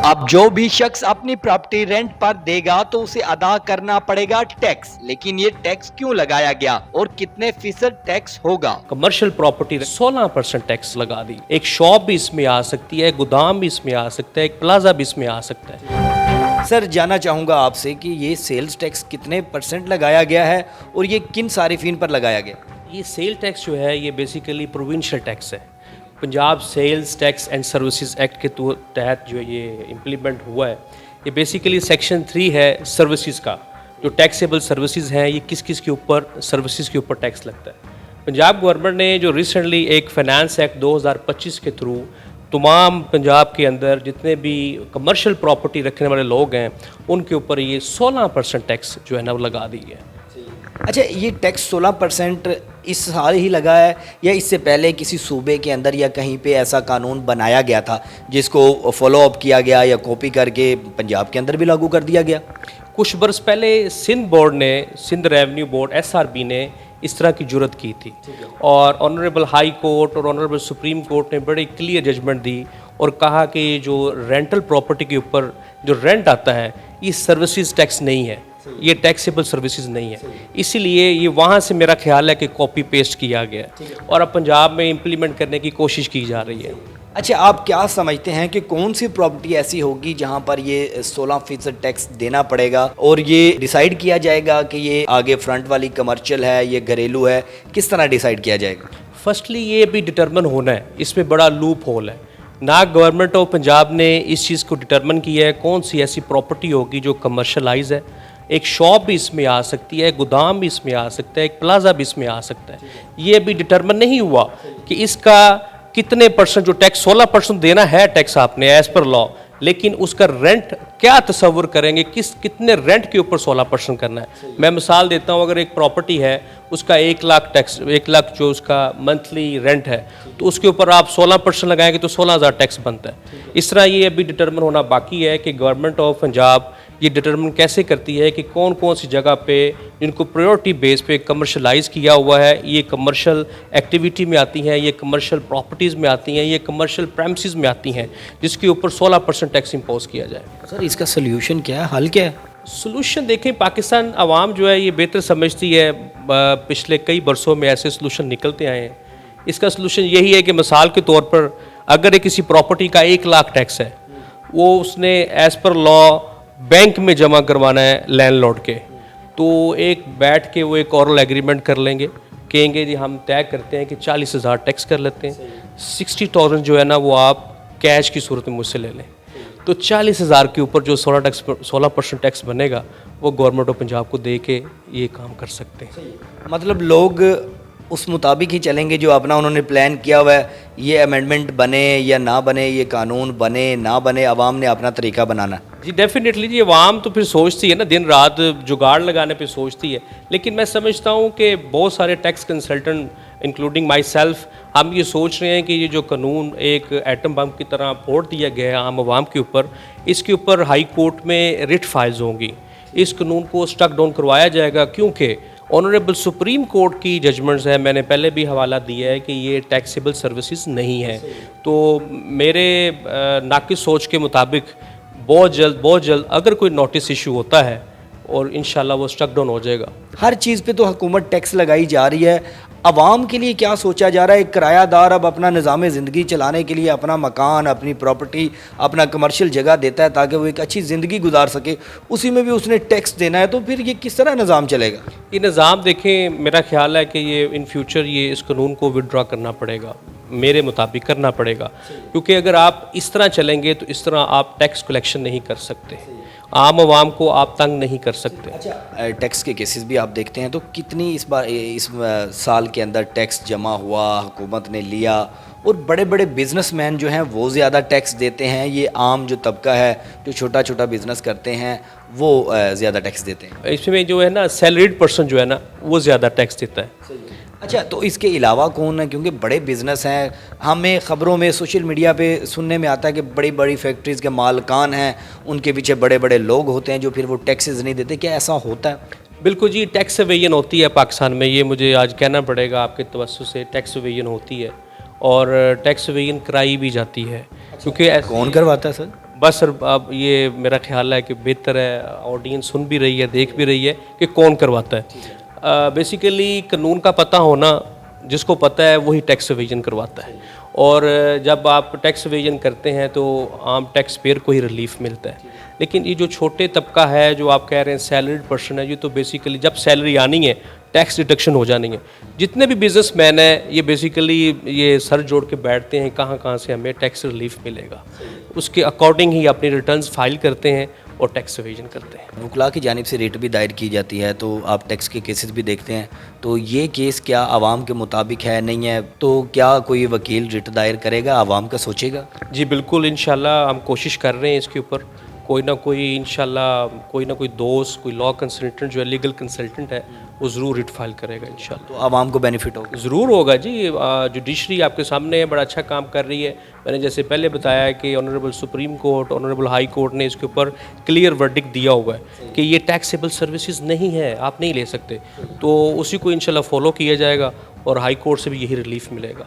अब जो भी शख्स अपनी प्रॉपर्टी रेंट पर देगा तो उसे अदा करना पड़ेगा टैक्स, लेकिन ये टैक्स क्यों लगाया गया और कितने फीसद टैक्स होगा? कमर्शियल प्रॉपर्टी 16% टैक्स लगा दी। एक शॉप भी इसमें आ सकती है, गोदाम भी इसमें आ सकता है, एक प्लाजा भी इसमें आ सकता है। सर, जानना चाहूंगा आपसे कि ये सेल्स टैक्स कितने % लगाया गया है और ये किन सारिफिन पर लगाया गया? ये सेल टैक्स जो है ये बेसिकली प्रोविंशियल टैक्स है। Punjab sales tax and services act के तहत जो ये इम्प्लीमेंट हुआ है, ये बेसिकली सेक्शन 3 है सर्विसेज का। जो टैक्सेबल सर्विसेज हैं ये किस किस के ऊपर सर्विसेज के ऊपर टैक्स लगता है। पंजाब गवर्नमेंट ने जो रिसेंटली एक फाइनेंस एक्ट 2025 के थ्रू तमाम पंजाब के अंदर जितने भी कमर्शियल प्रॉपर्टी रखने वाले लोग हैं उनके ऊपर ये 16% टैक्स जो है ना वो लगा दी है। अच्छा, ये टैक्स 16% इस साल ही लगा है या इससे पहले किसी सूबे के अंदर या कहीं पे ऐसा कानून बनाया गया था जिसको फॉलो अप किया गया या कॉपी करके पंजाब के अंदर भी लागू कर दिया गया? कुछ बरस पहले सिंध रेवेन्यू बोर्ड SRB ने इस तरह की जुर्रत की थी और ऑनरेबल हाई कोर्ट और ऑनरेबल सुप्रीम कोर्ट ने बड़ी क्लियर जजमेंट दी और कहा कि जो रेंटल प्रॉपर्टी के ऊपर जो रेंट आता है ये सर्विसेज टैक्स नहीं है, ये टैक्सेबल सर्विसेज नहीं है। इसीलिए ये वहाँ से मेरा ख्याल है कि कॉपी पेस्ट किया गया है और अब पंजाब में इम्प्लीमेंट करने की कोशिश की जा रही है। अच्छा, आप क्या समझते हैं कि कौन सी प्रॉपर्टी ऐसी होगी जहां पर ये 16% टैक्स देना पड़ेगा और ये डिसाइड किया जाएगा कि ये आगे फ्रंट वाली कमर्शियल है, ये घरेलू है, किस तरह डिसाइड किया जाएगा? फर्स्टली ये भी डिटर्मिन होना है, इसमें बड़ा लूप होल है ना। गवर्नमेंट ऑफ पंजाब ने इस चीज़ को डिटर्मिन किया है कौन सी ऐसी प्रॉपर्टी होगी जो कमर्शलाइज है। एक शॉप भी इसमें आ सकती है, गोदाम भी इसमें आ सकता है, एक प्लाजा भी इसमें आ सकता है। ये भी डिटर्मिन नहीं हुआ कि इसका कितने % जो टैक्स 16% देना है टैक्स आपने एज पर लॉ, लेकिन उसका रेंट क्या तस्वुर करेंगे, कितने रेंट के ऊपर 16% करना है। मैं मिसाल देता हूँ, अगर एक प्रॉपर्टी है उसका 1 लाख टैक्स, 1 लाख जो उसका मंथली रेंट है तो उसके ऊपर आप 16% लगाएंगे तो 16,000 टैक्स बनता है। इस तरह ये अभी डिटर्मिन होना बाकी है कि गवर्नमेंट ऑफ पंजाब ये डिटर्मिन कैसे करती है कि कौन कौन सी जगह पे जिनको प्रायोरिटी बेस पे कमर्शलाइज किया हुआ है, ये कमर्शियल एक्टिविटी में आती हैं, ये कमर्शियल प्रॉपर्टीज़ में आती हैं, ये कमर्शियल प्रेमिसेस में आती हैं, जिसके ऊपर 16% टैक्स इम्पोज किया जाए। सर, इसका सोल्यूशन क्या है, हल क्या है? सोल्यूशन देखें, पाकिस्तान आवाम जो है ये बेहतर समझती है, पिछले कई बरसों में ऐसे सोल्यूशन निकलते आए हैं। इसका सोल्यूशन यही है कि मिसाल के तौर पर अगर किसी प्रॉपर्टी का 1 लाख टैक्स है, वो उसने एज़ पर लॉ बैंक में जमा करवाना है लैंडलॉर्ड के, तो एक बैठ के वो एक ऑरल एग्रीमेंट कर लेंगे, कहेंगे जी हम तय करते हैं कि 40,000 टैक्स कर लेते हैं, 60,000 जो है ना वो आप कैश की सूरत में मुझसे ले लें, तो 40,000 के ऊपर जो 16% टैक्स बनेगा वो गवर्नमेंट ऑफ पंजाब को दे के ये काम कर सकते हैं। मतलब लोग उस मुताबिक ही चलेंगे जो अपना उन्होंने प्लान किया हुआ है, ये अमेंडमेंट बने या ना बने, ये कानून बने ना बने, आवाम ने अपना तरीका बनाना। जी डेफिनेटली जी, आवाम तो फिर सोचती है ना, दिन रात जुगाड़ लगाने पे सोचती है, लेकिन मैं समझता हूँ कि बहुत सारे tax consultant including my self हम ये सोच रहे हैं कि ये जो कानून एक एटम बम की तरह फोड़ दिया गया है आम आवाम के ऊपर, इसके ऊपर हाई कोर्ट में रिट फाइल्स होंगी, इस कानून को स्टक डाउन करवाया जाएगा, क्योंकि ऑनरेबल सुप्रीम कोर्ट की जजमेंट्स है, मैंने पहले भी हवाला दिया है कि ये टैक्सेबल सर्विसेज नहीं है। तो मेरे नाकिस सोच के मुताबिक बहुत जल्द अगर कोई नोटिस इशू होता है और इंशाल्लाह वो स्टक डाउन हो जाएगा। हर चीज़ पे तो हुकूमत टैक्स लगाई जा रही है, आवाम के लिए क्या सोचा जा रहा है? एक किरायादार अब अपना निज़ाम ज़िंदगी चलाने के लिए अपना मकान, अपनी प्रॉपर्टी, अपना कमर्शियल जगह देता है ताकि वो एक अच्छी ज़िंदगी गुजार सके, उसी में भी उसने टैक्स देना है, तो फिर ये किस तरह निज़ाम चलेगा? ये निज़ाम देखें, मेरा ख्याल है कि ये इन फ्यूचर ये इस कानून को विड्रॉ करना पड़ेगा, मेरे मुताबिक करना पड़ेगा, क्योंकि अगर आप इस तरह चलेंगे तो इस तरह आप टैक्स कलेक्शन नहीं कर सकते, आम आवाम को आप तंग नहीं कर सकते। अच्छा, टैक्स के केसेस भी आप देखते हैं तो कितनी इस साल के अंदर टैक्स जमा हुआ, हुकूमत ने लिया, और बड़े बड़े बिजनेसमैन जो हैं वो ज़्यादा टैक्स देते हैं, ये आम जो तबका है जो छोटा छोटा बिजनेस करते हैं वो ज़्यादा टैक्स देते हैं? इसमें जो है ना सैलरीड पर्सन जो है ना वो ज़्यादा टैक्स देता है। अच्छा, तो इसके अलावा कौन है, क्योंकि बड़े बिजनेस हैं, हमें ख़बरों में सोशल मीडिया पे सुनने में आता है कि बड़ी बड़ी फैक्ट्रीज़ के मालकान हैं, उनके पीछे बड़े बड़े लोग होते हैं जो फिर वो टैक्सेस नहीं देते, क्या ऐसा होता है? बिल्कुल जी, टैक्स एवेजन होती है पाकिस्तान में, ये मुझे आज कहना पड़ेगा आपके तवज्जो से, टैक्स एवेजन होती है और टैक्स एवेजन कराई भी जाती है। क्योंकि कौन करवाता है सर? بس سر اب یہ میرا خیال ہے کہ بہتر ہے آڈینس سن بھی رہی ہے دیکھ بھی رہی ہے کہ کون کرواتا ہے. بیسیکلی قانون کا پتہ ہونا جس کو پتہ ہے وہی ٹیکس ایویژن کرواتا ہے, اور جب آپ ٹیکس ایویژن کرتے ہیں تو عام ٹیکس پیئر کو ہی ریلیف ملتا ہے. لیکن یہ جو چھوٹے طبقہ ہے جو آپ کہہ رہے ہیں سیلریڈ پرسن ہے, یہ تو بیسیکلی جب سیلری آنی ہے ٹیکس ڈیڈکشن ہو جانی ہے. جتنے بھی بزنس مین ہیں یہ بیسیکلی یہ سر جوڑ کے بیٹھتے ہیں کہاں سے ہمیں ٹیکس ریلیف ملے گا, اس کے اکارڈنگ ہی اپنی ریٹرنز فائل کرتے ہیں اور ٹیکس ایویژن کرتے ہیں. وکلاء کی جانب سے ریٹ بھی دائر کی جاتی ہے, تو آپ ٹیکس کے کیسز بھی دیکھتے ہیں, تو یہ کیس کیا عوام کے مطابق ہے نہیں ہے, تو کیا کوئی وکیل ریٹ دائر کرے گا, عوام کا سوچے گا؟ جی بالکل, انشاءاللہ ہم کوشش کر رہے ہیں اس کے اوپر. کوئی نہ کوئی انشاءاللہ کوئی نہ کوئی دوست, کوئی لا کنسلٹنٹ جو ہے لیگل کنسلٹنٹ ہے وہ ضرور ریٹ فائل کرے گا انشاءاللہ. تو عوام کو بینیفٹ ہوگا؟ ضرور ہوگا جی. جوڈیشری آپ کے سامنے ہے, بڑا اچھا کام کر رہی ہے. میں نے جیسے پہلے بتایا ہے کہ honourable supreme court, honourable high court نے اس کے اوپر کلیئر ورڈکٹ دیا ہوا ہے کہ یہ ٹیکسیبل سروسز نہیں ہے, آپ نہیں لے سکتے. تو اسی کو انشاءاللہ فالو کیا جائے گا اور ہائی کورٹ سے بھی یہی ریلیف ملے گا.